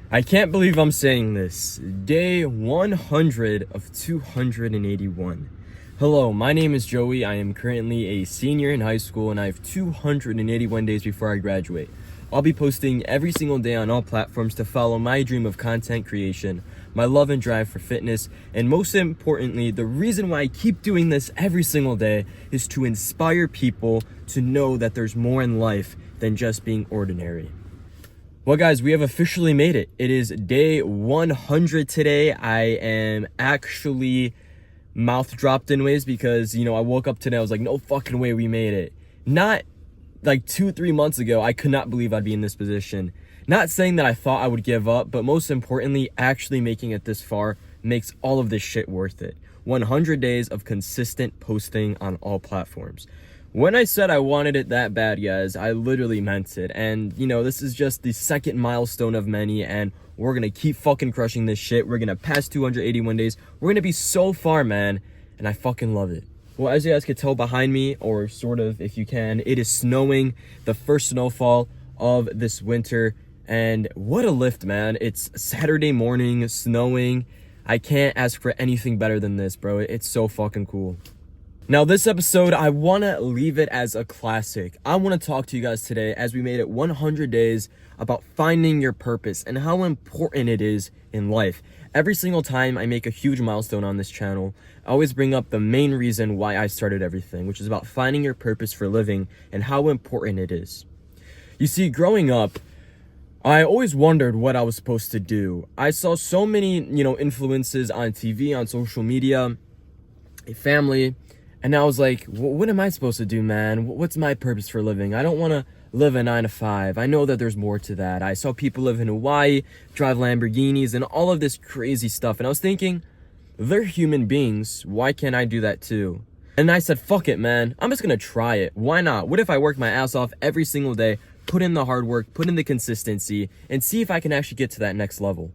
I can't believe I'm saying this. Day 100 of 281. Hello, my name is Joey. I am currently a senior in high school and I have 281 days before I graduate. I'll be posting every single day on all platforms to follow my dream of content creation, my love and drive for fitness, and most importantly, the reason why I keep doing this every single day is to inspire people to know that there's more in life than just being ordinary. Well, guys, we have officially made it. It is day 100 today. I am actually mouth dropped in ways because, I woke up today. I was like, no fucking way we made it. Not like 2-3 months ago, I could not believe I'd be in this position. Not saying that I thought I would give up, but most importantly, actually making it this far makes all of this shit worth it. 100 days of consistent posting on all platforms. When I said I wanted it that bad, guys, I literally meant it. And, this is just the second milestone of many, and we're going to keep fucking crushing this shit. We're going to pass 281 days. We're going to be so far, man, and I fucking love it. Well, as you guys can tell behind me, or sort of, if you can, it is snowing, the first snowfall of this winter, and what a lift, man. It's Saturday morning, snowing. I can't ask for anything better than this, bro. It's so fucking cool. Now, this episode, I want to leave it as a classic. I want to talk to you guys today, as we made it 100 days, about finding your purpose and how important it is in life. Every single time I make a huge milestone on this channel, I always bring up the main reason why I started everything, which is about finding your purpose for living and how important it is. You see, growing up, I always wondered what I was supposed to do. I saw so many, influences on TV, on social media, a family. And I was like, what am I supposed to do, man? What's my purpose for living? I don't want to live a 9-to-5. I know that there's more to that. I saw people live in Hawaii, drive Lamborghinis, and all of this crazy stuff. And I was thinking, they're human beings. Why can't I do that too? And I said, fuck it, man. I'm just going to try it. Why not? What if I work my ass off every single day, put in the hard work, put in the consistency, and see if I can actually get to that next level?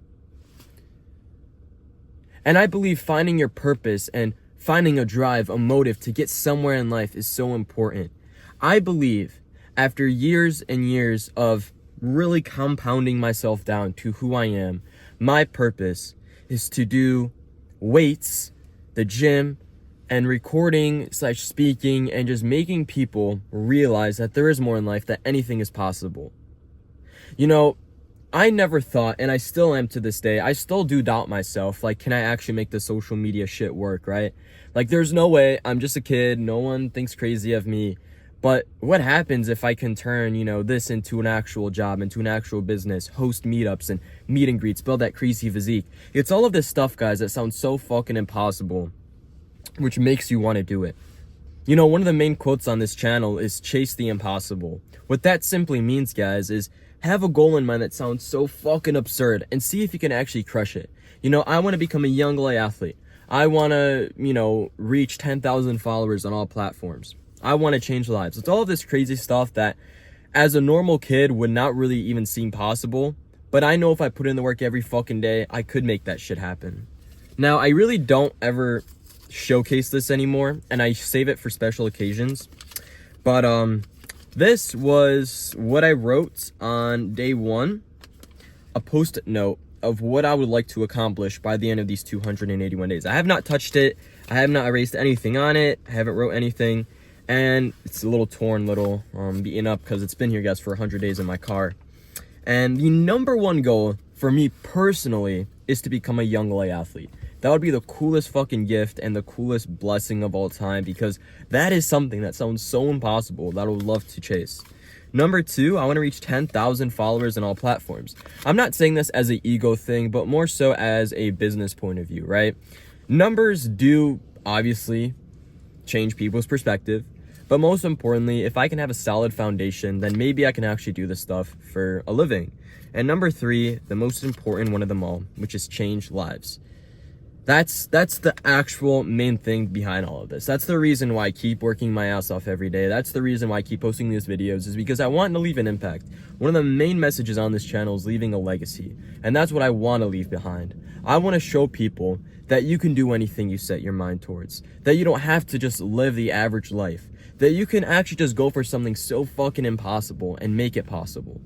And I believe finding your purpose and finding a drive, a motive to get somewhere in life is so important. I believe after years and years of really compounding myself down to who I am, my purpose is to do weights, the gym, and recording/speaking and just making people realize that there is more in life, that anything is possible. I never thought, and I still am to this day, I still do doubt myself. Like, can I actually make the social media shit work, right? Like, there's no way. I'm just a kid. No one thinks crazy of me. But what happens if I can turn, this into an actual job, into an actual business, host meetups and meet and greets, build that crazy physique? It's all of this stuff, guys, that sounds so fucking impossible, which makes you want to do it. One of the main quotes on this channel is chase the impossible. What that simply means, guys, is have a goal in mind that sounds so fucking absurd and see if you can actually crush it. I want to become a young lay athlete. I want to, reach 10,000 followers on all platforms. I want to change lives. It's all of this crazy stuff that as a normal kid would not really even seem possible. But I know if I put in the work every fucking day, I could make that shit happen. Now, I really don't ever showcase this anymore, and I save it for special occasions. But, this was what I wrote on day 1, a post-it note of what I would like to accomplish by the end of these 281 days. I have not touched it. I have not erased anything on it. I haven't wrote anything. And it's a little torn, beaten up because it's been here, guys, for 100 days in my car. And the number one goal for me personally is to become a young lay athlete. That would be the coolest fucking gift and the coolest blessing of all time, because that is something that sounds so impossible that I would love to chase. Number 2, I want to reach 10,000 followers on all platforms. I'm not saying this as an ego thing, but more so as a business point of view, right? Numbers do obviously change people's perspective, but most importantly, if I can have a solid foundation, then maybe I can actually do this stuff for a living. And number 3, the most important one of them all, which is change lives. That's the actual main thing behind all of this. That's the reason why I keep working my ass off every day. That's the reason why I keep posting these videos, is because I want to leave an impact. One of the main messages on this channel is leaving a legacy. And that's what I want to leave behind. I want to show people that you can do anything you set your mind towards. That you don't have to just live the average life. That you can actually just go for something so fucking impossible and make it possible.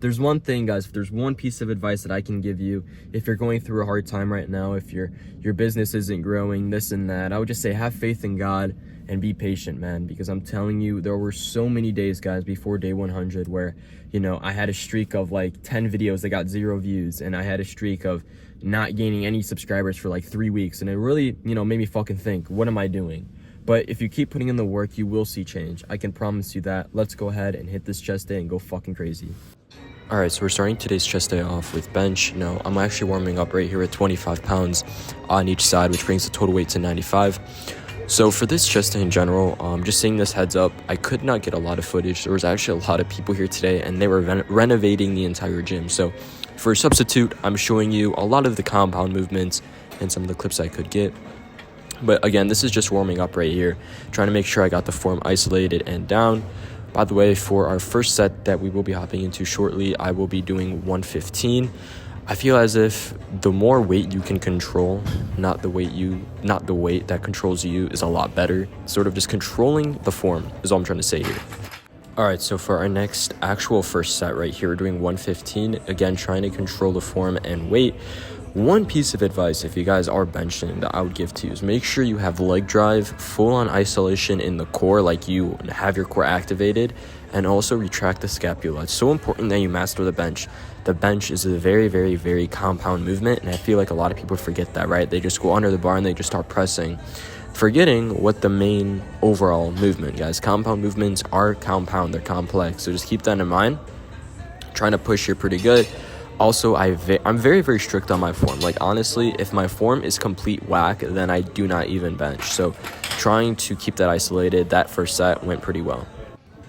there's one thing, guys, if there's one piece of advice that I can give you, if you're going through a hard time right now, if your business isn't growing, this and that, I would just say have faith in God and be patient, man, because I'm telling you, there were so many days, guys, before day 100 where, you know, I had a streak of like 10 videos that got 0 views, and I had a streak of not gaining any subscribers for like 3 weeks, and it really, you know, made me fucking think, what am I doing? But if you keep putting in the work, you will see change. I can promise you that. Let's go ahead and hit this chest day and go fucking crazy. All right, so we're starting today's chest day off with bench. No, I'm actually warming up right here at 25 pounds on each side, which brings the total weight to 95. So for this chest day in general, just seeing this heads up, I could not get a lot of footage. There was actually a lot of people here today, and they were renovating the entire gym. So for a substitute, I'm showing you a lot of the compound movements and some of the clips I could get. But again, this is just warming up right here, trying to make sure I got the form isolated and down. By the way, for our first set that we will be hopping into shortly, I will be doing 115. I feel as if the more weight you can control, not the weight that controls you, is a lot better. Sort of just controlling the form is all I'm trying to say here. All right, so for our next actual first set right here, we're doing 115. Again, trying to control the form and weight. One piece of advice, if you guys are benching, that I would give to you is make sure you have leg drive, full on isolation in the core, like you have your core activated, and also retract the scapula. It's so important that you master the bench. The bench is a very, very, very compound movement, and I feel like a lot of people forget that, right? They just go under the bar and they just start pressing, forgetting what the main overall movement, guys. Compound movements are compound, they're complex, so just keep that in mind. Trying to push here pretty good. Also, I'm very, very strict on my form. Like, honestly, if my form is complete whack, then I do not even bench. So trying to keep that isolated, that first set went pretty well.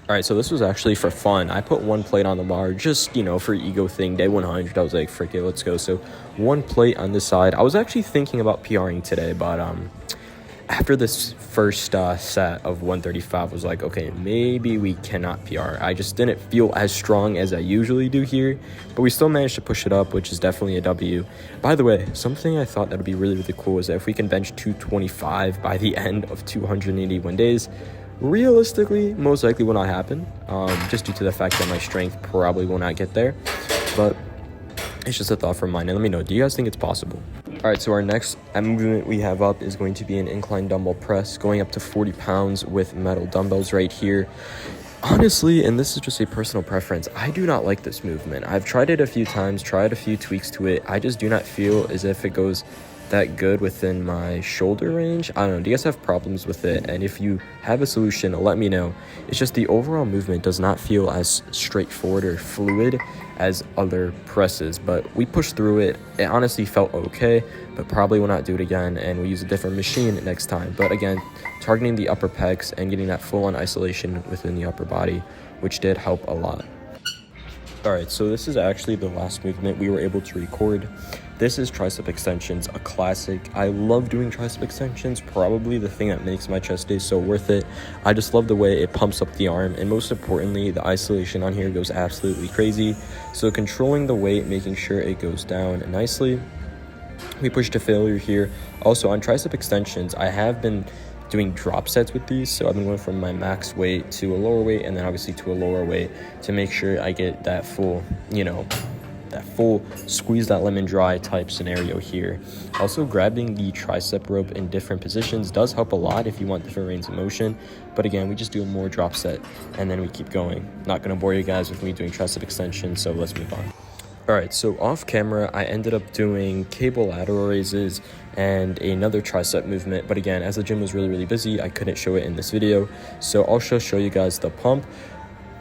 All right, so this was actually for fun. I put one plate on the bar just, you know, for ego thing. Day 100, I was like, frick it, let's go. So one plate on this side. I was actually thinking about PRing today, but after this first set of 135, I was like, okay, maybe we cannot PR. I just didn't feel as strong as I usually do here, but we still managed to push it up, which is definitely a W. By the way, something I thought that would be really, really cool is that if we can bench 225 by the end of 281 days, realistically, most likely will not happen, just due to the fact that my strength probably will not get there, but it's just a thought from mine, and let me know, do you guys think it's possible? All right, so our next movement we have up is going to be an incline dumbbell press, going up to 40 pounds with metal dumbbells right here. Honestly, and this is just a personal preference, I do not like this movement. I've tried it a few times, tried a few tweaks to it. I just do not feel as if it goes that good within my shoulder range. I don't know, do you guys have problems with it? And if you have a solution, let me know. It's just the overall movement does not feel as straightforward or fluid as other presses, but we pushed through it. It honestly felt okay, but probably will not do it again, and we'll use a different machine next time. But again, targeting the upper pecs and getting that full-on isolation within the upper body, which did help a lot. All right, so this is actually the last movement we were able to record. This is tricep extensions, a classic. I love doing tricep extensions, probably the thing that makes my chest day so worth it. I just love the way it pumps up the arm, and most importantly, the isolation on here goes absolutely crazy. So controlling the weight, making sure it goes down nicely. We push to failure here. Also on tricep extensions, I have been doing drop sets with these, so I've been going from my max weight to a lower weight, and then obviously to a lower weight to make sure I get that full, that full squeeze that lemon dry type scenario here. Also, grabbing the tricep rope in different positions does help a lot if you want different range of motion, but again, we just do a more drop set and then we keep going. Not gonna bore you guys with me doing tricep extension, so let's move on. All right, so off camera, I ended up doing cable lateral raises and another tricep movement. But again, as the gym was really, really busy, I couldn't show it in this video. So I'll show you guys the pump.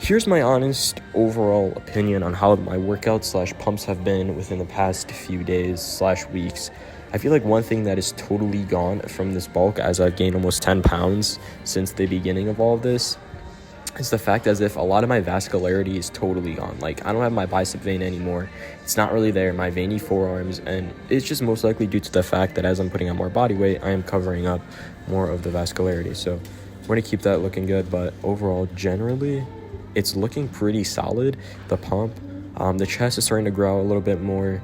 Here's my honest overall opinion on how my workouts / pumps have been within the past few days / weeks. I feel like one thing that is totally gone from this bulk, as I've gained almost 10 pounds since the beginning of all of this, is the fact as if a lot of my vascularity is totally gone. Like, I don't have my bicep vein anymore. It's not really there, my veiny forearms, and it's just most likely due to the fact that as I'm putting on more body weight, I am covering up more of the vascularity. So we're gonna keep that looking good, but overall, generally, it's looking pretty solid. The pump, the chest is starting to grow a little bit more,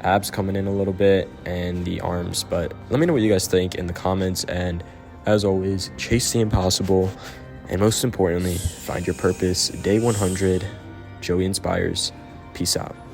abs coming in a little bit, and the arms. But let me know what you guys think in the comments, and as always, chase the impossible. And most importantly, find your purpose. Day 100, Joey inspires. Peace out.